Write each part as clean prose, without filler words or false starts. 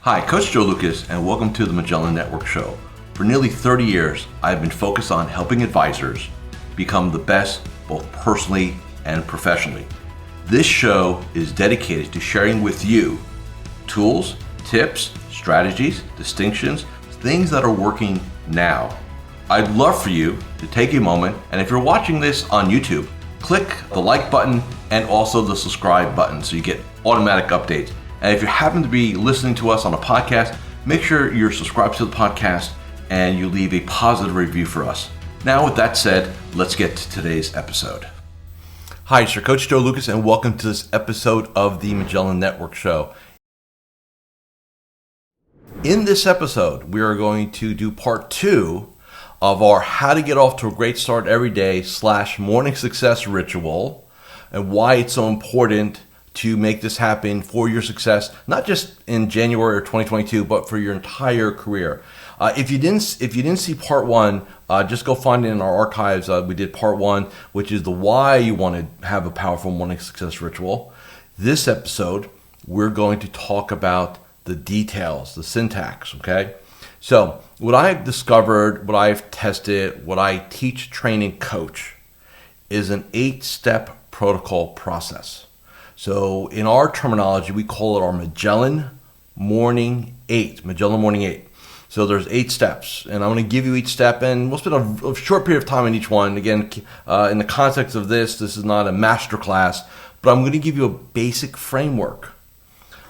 Hi, Coach Joe Lukacs, and welcome to the Magellan Network Show. For nearly 30 years, I've been focused on helping advisors become the best both personally and professionally. This show is dedicated to sharing with you tools, tips, strategies, distinctions, things that are working now. I'd love for you to take a moment, and if you're watching this on YouTube, click the like button and also the subscribe button so you get automatic updates. And if you happen to be listening to us on a podcast, make sure you're subscribed to the podcast and you leave a positive review for us. Now, with that said, let's get to today's episode. Hi, it's your Coach Joe Lukacs, and welcome to this episode of the Magellan Network Show. In this episode, we are going to do part 2 of our How to Get Off to a Great Start Every Day / Morning Success Ritual, and why it's so important to make this happen for your success, not just in January or 2022, but for your entire career. If you didn't see part 1, just go find it in our archives. We did part 1, which is the why you want to have a powerful morning success ritual. This episode, we're going to talk about the details, the syntax, okay? So what I've discovered, what I've tested, what I teach, train, and coach is an 8-step protocol process. So in our terminology, we call it our Magellan Morning 8. Magellan Morning 8. So there's 8 steps, and I'm going to give you each step, and we'll spend a short period of time on each one. Again, in the context of this is not a masterclass, but I'm going to give you a basic framework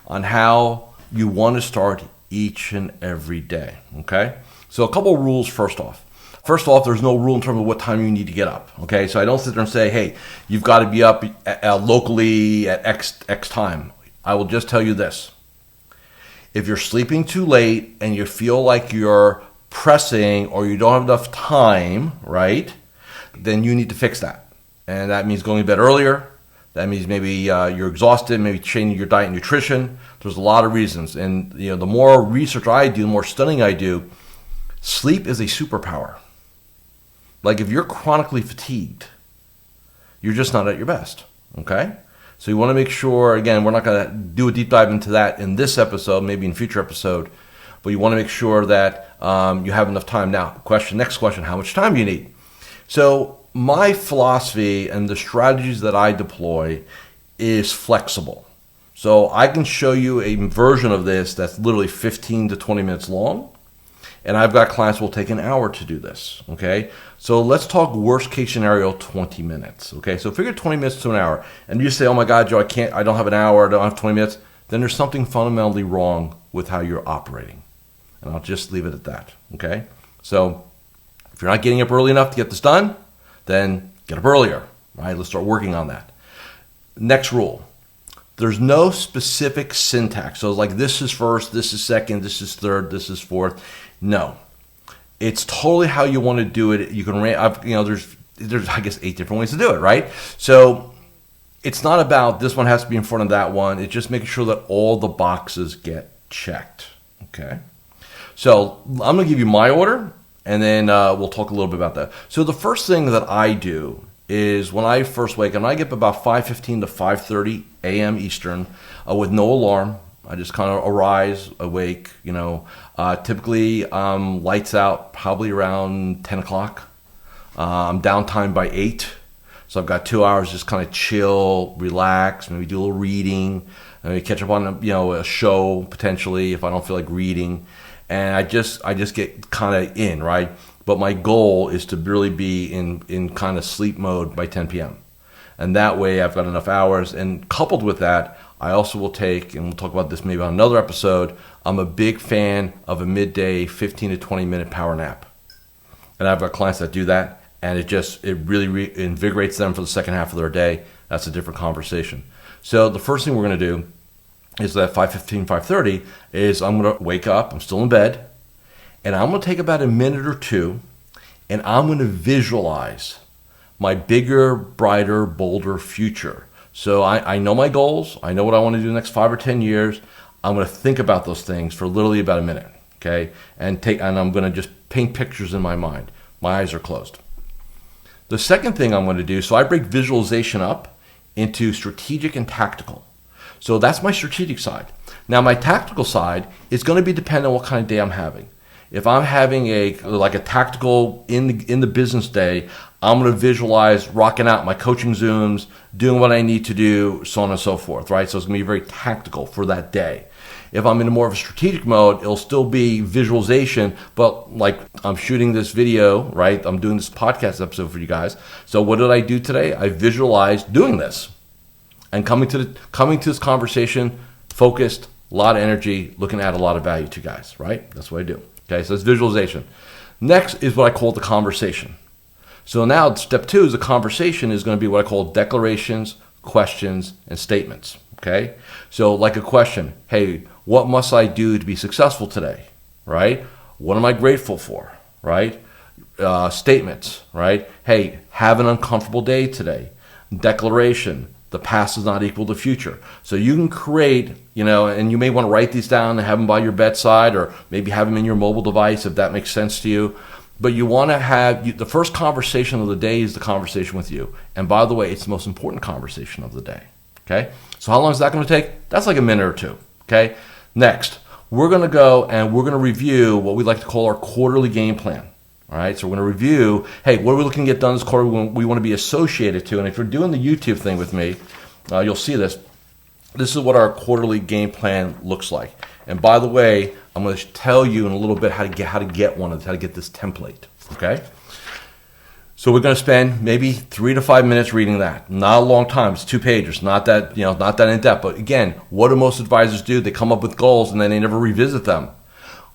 on how you want to start each and every day, okay? So a couple of rules first off. First off, there's no rule in terms of what time you need to get up, okay? So I don't sit there and say, hey, you've got to be up locally at X time. I will just tell you this. If you're sleeping too late and you feel like you're pressing or you don't have enough time, right, then you need to fix that. And that means going to bed earlier. That means maybe you're exhausted, maybe changing your diet and nutrition. There's a lot of reasons. And the more research I do, the more studying I do, sleep is a superpower. Like if you're chronically fatigued, you're just not at your best, okay? So you want to make sure, again, we're not going to do a deep dive into that in this episode, maybe in a future episode, but you want to make sure that you have enough time. Now, next question, how much time do you need? So my philosophy and the strategies that I deploy is flexible. So I can show you a version of this that's literally 15 to 20 minutes long. And I've got clients who will take an hour to do this, okay? So let's talk worst case scenario, 20 minutes, okay? So figure 20 minutes to an hour. And you say, oh my God, Joe, I don't have an hour, I don't have 20 minutes. Then there's something fundamentally wrong with how you're operating. And I'll just leave it at that, okay? So if you're not getting up early enough to get this done, then get up earlier, right? Let's start working on that. Next rule. There's no specific syntax. So it's like this is first, this is second, this is third, this is fourth. No, it's totally how you want to do it. You can, there's I guess 8 different ways to do it, right? So it's not about this one has to be in front of that one. It's just making sure that all the boxes get checked. Okay. So I'm going to give you my order, and then we'll talk a little bit about that. So the first thing that I do is when I first wake up, and I get up about 5:15 to 5:30 a.m. Eastern with no alarm. I just kind of arise, awake, typically lights out probably around 10 o'clock. I'm downtime by 8. So I've got 2 hours just kind of chill, relax, maybe do a little reading, maybe catch up on a show potentially if I don't feel like reading. And I just get kind of in, right? But my goal is to really be in kind of sleep mode by 10 p.m. And that way I've got enough hours. And coupled with that, I also will take, and we'll talk about this maybe on another episode, I'm a big fan of a midday 15 to 20 minute power nap. And I've got clients that do that, and it really invigorates them for the second half of their day. That's a different conversation. So the first thing we're going to do is that 5:15, 5:30 is I'm going to wake up, I'm still in bed, and I'm going to take about a minute or two, and I'm going to visualize my bigger, brighter, bolder future. So I know my goals. I know what I want to do the next 5 or 10 years. I'm going to think about those things for literally about a minute, okay? And I'm going to just paint pictures in my mind. My eyes are closed. The second thing I'm going to do, so I break visualization up into strategic and tactical. So that's my strategic side. Now, my tactical side is going to be dependent on what kind of day I'm having. If I'm having a tactical in the business day, I'm going to visualize rocking out my coaching Zooms, doing what I need to do, so on and so forth, right? So it's going to be very tactical for that day. If I'm in more of a strategic mode, it'll still be visualization, but like I'm shooting this video, right? I'm doing this podcast episode for you guys. So what did I do today? I visualized doing this and coming to this conversation focused, a lot of energy, looking at a lot of value to you guys, right? That's what I do. Okay, so it's visualization. Next is what I call the conversation. So now step 2 is the conversation is going to be what I call declarations, questions, and statements. Okay, so like a question, hey, what must I do to be successful today? Right? What am I grateful for? Right? Statements, right? Hey, have an uncomfortable day today. Declaration, the past does not equal the future. So you can create, and you may want to write these down and have them by your bedside, or maybe have them in your mobile device if that makes sense to you. But you want to have, the first conversation of the day is the conversation with you. And by the way, it's the most important conversation of the day. Okay? So how long is that going to take? That's like a minute or two. Okay? Next, we're going to go and we're going to review what we like to call our quarterly game plan. All right? So we're going to review, hey, what are we looking to get done this quarter we want to be associated to? And if you're doing the YouTube thing with me, you'll see this. This is what our quarterly game plan looks like. And by the way, I'm going to tell you in a little bit how to get this template. Okay? So we're going to spend maybe 3 to 5 minutes reading that. Not a long time. It's 2 pages. Not that in depth. But again, what do most advisors do? They come up with goals and then they never revisit them.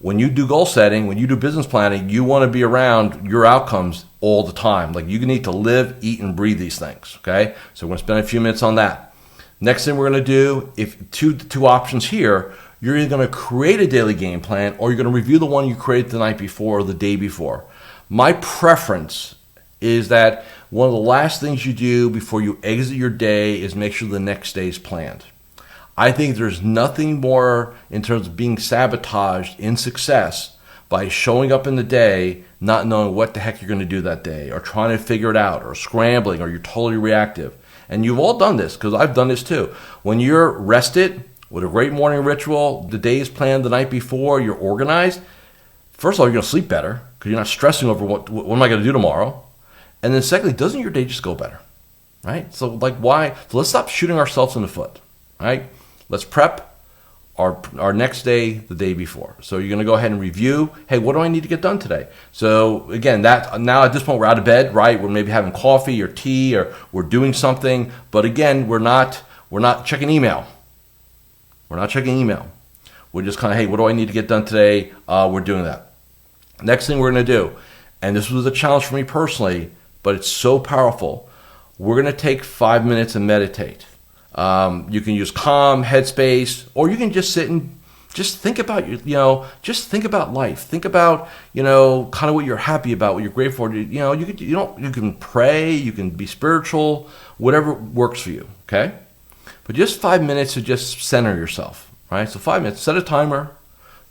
When you do goal setting, when you do business planning, you want to be around your outcomes all the time. Like you need to live, eat, and breathe these things. Okay? So we're going to spend a few minutes on that. Next thing we're going to do, if two options here, you're either going to create a daily game plan or you're going to review the one you created the night before or the day before. My preference is that one of the last things you do before you exit your day is make sure the next day is planned. I think there's nothing more in terms of being sabotaged in success by showing up in the day not knowing what the heck you're going to do that day, or trying to figure it out, or scrambling, or you're totally reactive. And you've all done this, because I've done this too. When you're rested with a great morning ritual, the day is planned the night before, you're organized, first of all, you're going to sleep better because you're not stressing over what am I going to do tomorrow. And then secondly, doesn't your day just go better, right? So like why? So let's stop shooting ourselves in the foot, right? Let's prep our next day the day before. So you're going to go ahead and review, hey, what do I need to get done today? So again, that now at this point we're out of bed, right? We're maybe having coffee or tea, or we're doing something. But again, we're not checking email. We're not checking email. We're just kind of, hey, what do I need to get done today? We're doing that. Next thing we're going to do, and this was a challenge for me personally, but it's so powerful. We're going to take 5 minutes and meditate. You can use Calm, Headspace, or you can just sit and just think about just think about life. Think about kind of what you're happy about, what you're grateful for. You can pray, you can be spiritual, whatever works for you. Okay, but just 5 minutes to just center yourself. Right, so 5 minutes. Set a timer.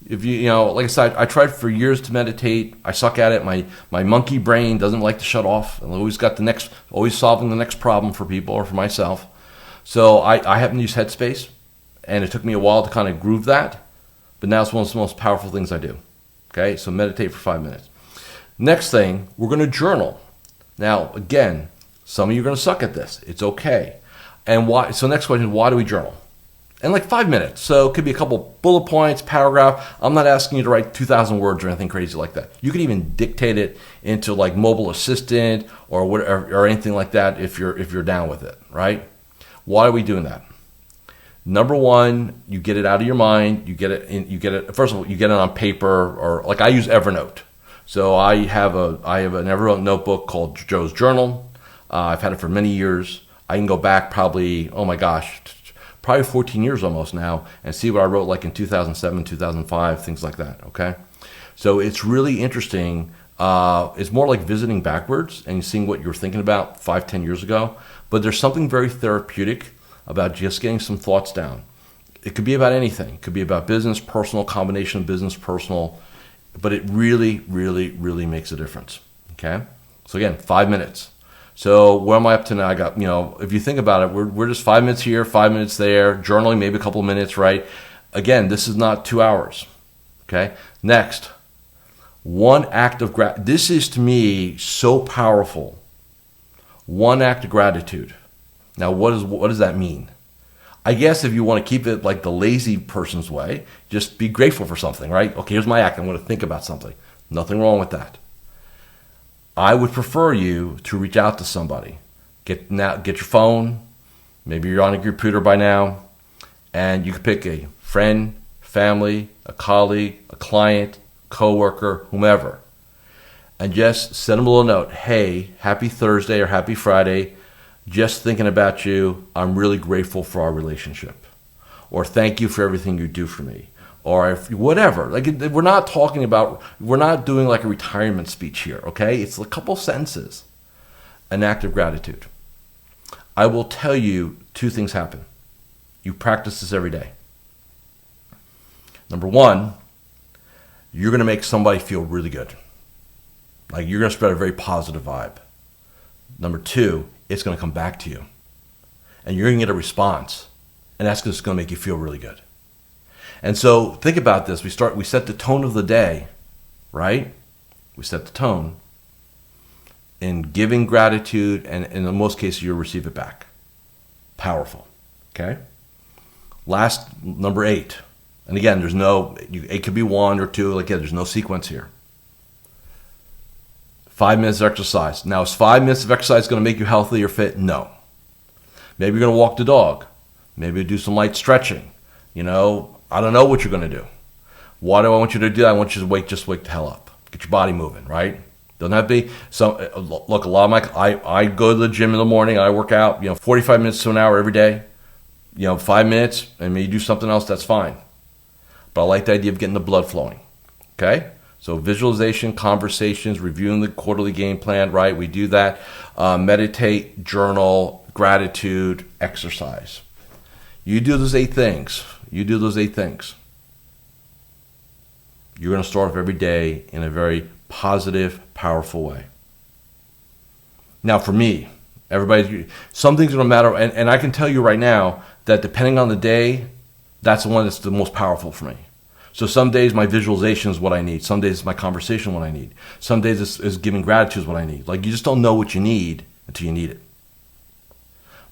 If like I said, I tried for years to meditate. I suck at it. My monkey brain doesn't like to shut off. I'm always solving the next problem for people or for myself. So I happen to use Headspace, and it took me a while to kind of groove that, but now it's one of the most powerful things I do. Okay, so meditate for 5 minutes. Next thing, we're going to journal. Now, again, some of you are going to suck at this. It's okay. And why? So next question is, why do we journal? And like 5 minutes. So it could be a couple bullet points, paragraph. I'm not asking you to write 2,000 words or anything crazy like that. You can even dictate it into like mobile assistant or whatever, or anything like that if you're down with it, right? Why are we doing that? Number one, you get it out of your mind. First of all, you get it on paper, or like I use Evernote. So I have an Evernote notebook called Joe's Journal. I've had it for many years. I can go back probably 14 years almost now, and see what I wrote like in 2007, 2005, things like that, okay? So it's really interesting. It's more like visiting backwards and seeing what you were thinking about 5-10 years ago. But there's something very therapeutic about just getting some thoughts down. It could be about anything. It could be about business, personal, combination of business, personal. But it really, really, really makes a difference, okay? So again, 5 minutes. So where am I up to now? I got, if you think about it, we're just 5 minutes here, 5 minutes there, journaling maybe a couple of minutes, right? Again, this is not 2 hours. Okay? Next, one act of gratitude. This is to me so powerful. One act of gratitude. Now, what does that mean? I guess if you want to keep it like the lazy person's way, just be grateful for something, right? Okay, here's my act. I'm going to think about something. Nothing wrong with that. I would prefer you to reach out to somebody. Get your phone. Maybe you're on a computer by now, and you can pick a friend, family, a colleague, a client, coworker, whomever, and just send them a little note. Hey, happy Thursday or happy Friday. Just thinking about you. I'm really grateful for our relationship. Or thank you for everything you do for me. Or if, whatever. Like, we're not doing like a retirement speech here, okay? It's a couple sentences. An act of gratitude. I will tell you 2 things happen. You practice this every day. Number 1, you're going to make somebody feel really good. Like, you're going to spread a very positive vibe. Number 2, it's going to come back to you. And you're going to get a response. And that's just going to make you feel really good. And so think about this. We set the tone of the day, right? We set the tone. In giving gratitude, and in most cases, you'll receive it back. Powerful. Okay? Last, number 8. And again, it could be 1 or 2. Like, there's no sequence here. 5 minutes of exercise. Now, is 5 minutes of exercise going to make you healthy or fit? No. Maybe you're going to walk the dog. Maybe do some light stretching. I don't know what you're going to do. What do I want you to do? I want you to just wake the hell up. Get your body moving, right? Doesn't have to be look, a lot of I go to the gym in the morning, I work out, 45 minutes to an hour every day. 5 minutes, and maybe do something else, that's fine. But I like the idea of getting the blood flowing. Okay? So visualization, conversations, reviewing the quarterly game plan, right? We do that. Meditate, journal, gratitude, exercise. You do those 8 things. You're going to start off every day in a very positive, powerful way. Now, for me, some things are going to matter, and I can tell you right now that depending on the day, that's the one that's the most powerful for me. So some days my visualization is what I need. Some days it's my conversation what I need. Some days it's giving gratitude is what I need. Like, you just don't know what you need until you need it.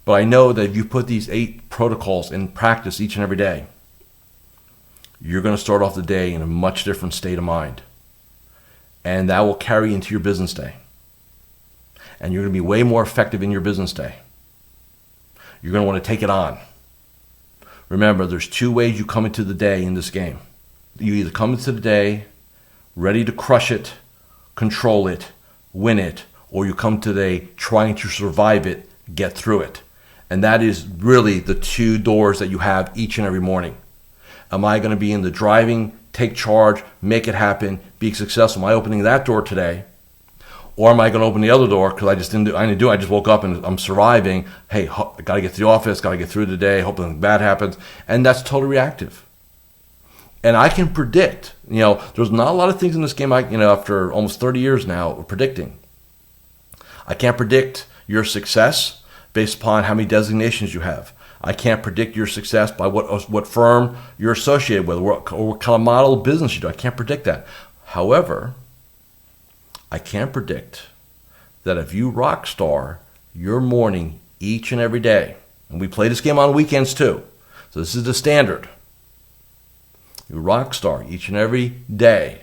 But I know that if you put these 8 protocols in practice each and every day, you're going to start off the day in a much different state of mind. And that will carry into your business day. And you're going to be way more effective in your business day. You're going to want to take it on. Remember, there's 2 ways you come into the day in this game. You either come into the day ready to crush it, control it, win it, or you come to the day trying to survive it, get through it. And that is really the 2 doors that you have each and every morning. Am I going to be in the driving, take charge, make it happen, be successful? Am I opening that door today? Or am I going to open the other door because I just woke up and I'm surviving. Hey, I got to get to the office, got to get through the day, hope nothing bad happens. And that's totally reactive. And I can predict, there's not a lot of things in this game after almost 30 years now of predicting. I can't predict your success based upon how many designations you have. I can't predict your success by what firm you're associated with or what kind of model of business you do. I can't predict that. However, I can predict that if you rock star your morning each and every day, and we play this game on weekends too, so this is the standard. You rock star each and every day,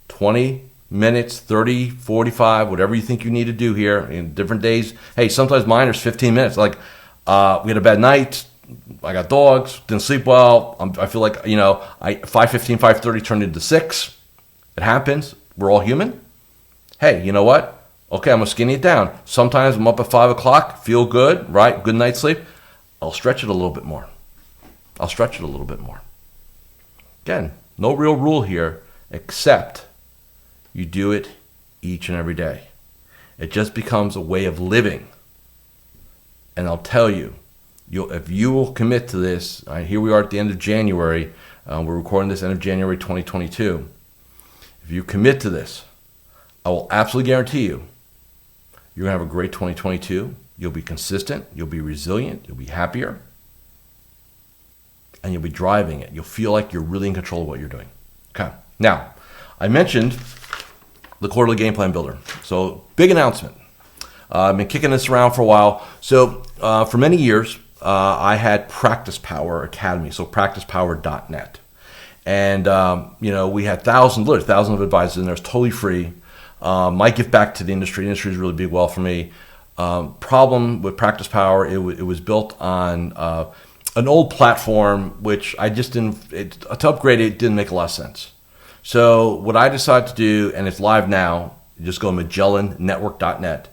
20 minutes, 30, 45, whatever you think you need to do here in different days. Hey, sometimes mine is 15 minutes. Like, we had a bad night. I got dogs, didn't sleep well. I feel like, 5:15, 5:30 turned into 6. It happens. We're all human. Hey, you know what? Okay, I'm going to skinny it down. Sometimes I'm up at 5 o'clock, feel good, right? Good night's sleep. I'll stretch it a little bit more. Again, no real rule here, except you do it each and every day. It just becomes a way of living. And I'll tell you, if you will commit to this, here we are at the end of January. We're recording this end of January 2022. If you commit to this, I will absolutely guarantee you, you're going to have a great 2022. You'll be consistent. You'll be resilient. You'll be happier. and you'll be driving it. You'll feel like you're really in control of what you're doing. Okay. Now, I mentioned the quarterly game plan builder. So big announcement. I've been kicking this around for a while. So for many years, I had Practice Power Academy, so practicepower.net. And, we had thousands of advisors in there. It's totally free. Might give back to the industry. The industry is really big well for me. Problem with Practice Power, it was built on an old platform, which I just didn't, to upgrade it didn't make a lot of sense. So what I decided to do, and it's live now, just go to MagellanNetwork.net,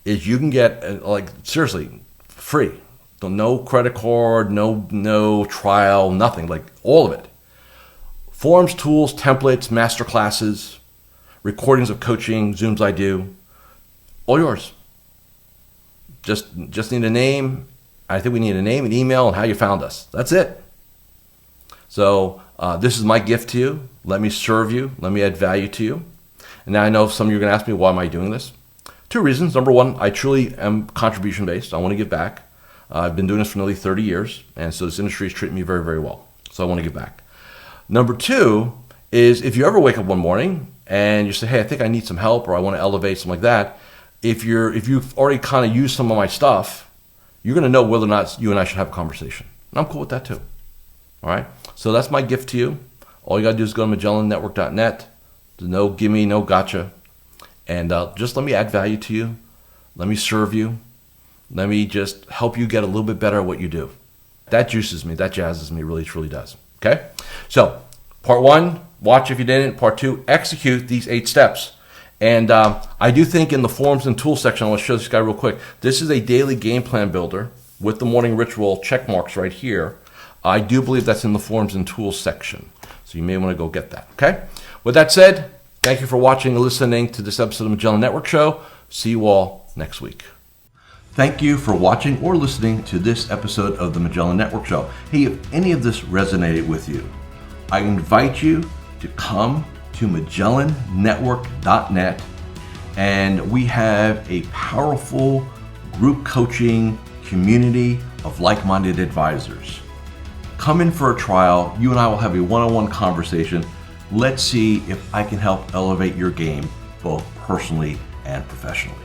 is you can get, seriously, free. No credit card, no trial, nothing, all of it. Forms, tools, templates, masterclasses, recordings of coaching, Zooms I do, all yours. Just need a name. I think we need a name, an email, and how you found us. That's it. So this is my gift to you. Let me serve you. Let me add value to you. And now I know some of you are going to ask me, why am I doing this? 2 reasons. Number one, I truly am contribution-based. I want to give back. I've been doing this for nearly 30 years, and so this industry is treating me very, very well. So I want to give back. Number two is if you ever wake up one morning and you say, hey, I think I need some help, or I want to elevate, something like that, if you've already kind of used some of my stuff, you're going to know whether or not you and I should have a conversation. And I'm cool with that too. All right? So that's my gift to you. All you got to do is go to MagellanNetwork.net. There's no gimme, no gotcha. And just let me add value to you. Let me serve you. Let me just help you get a little bit better at what you do. That juices me. That jazzes me. Really, truly does. Okay? So, part one, watch if you didn't. Part two, execute these 8 steps. And I do think in the forms and tools section, I want to show this guy real quick. This is a daily game plan builder with the morning ritual check marks right here. I do believe that's in the forms and tools section. So you may want to go get that. Okay? With that said, thank you for watching and listening to this episode of Magellan Network Show. See you all next week. Thank you for watching or listening to this episode of the Magellan Network Show. Hey, if any of this resonated with you, I invite you to come to MagellanNetwork.net, and we have a powerful group coaching community of like-minded advisors. Come in for a trial. You and I will have a one-on-one conversation. Let's see if I can help elevate your game, both personally and professionally.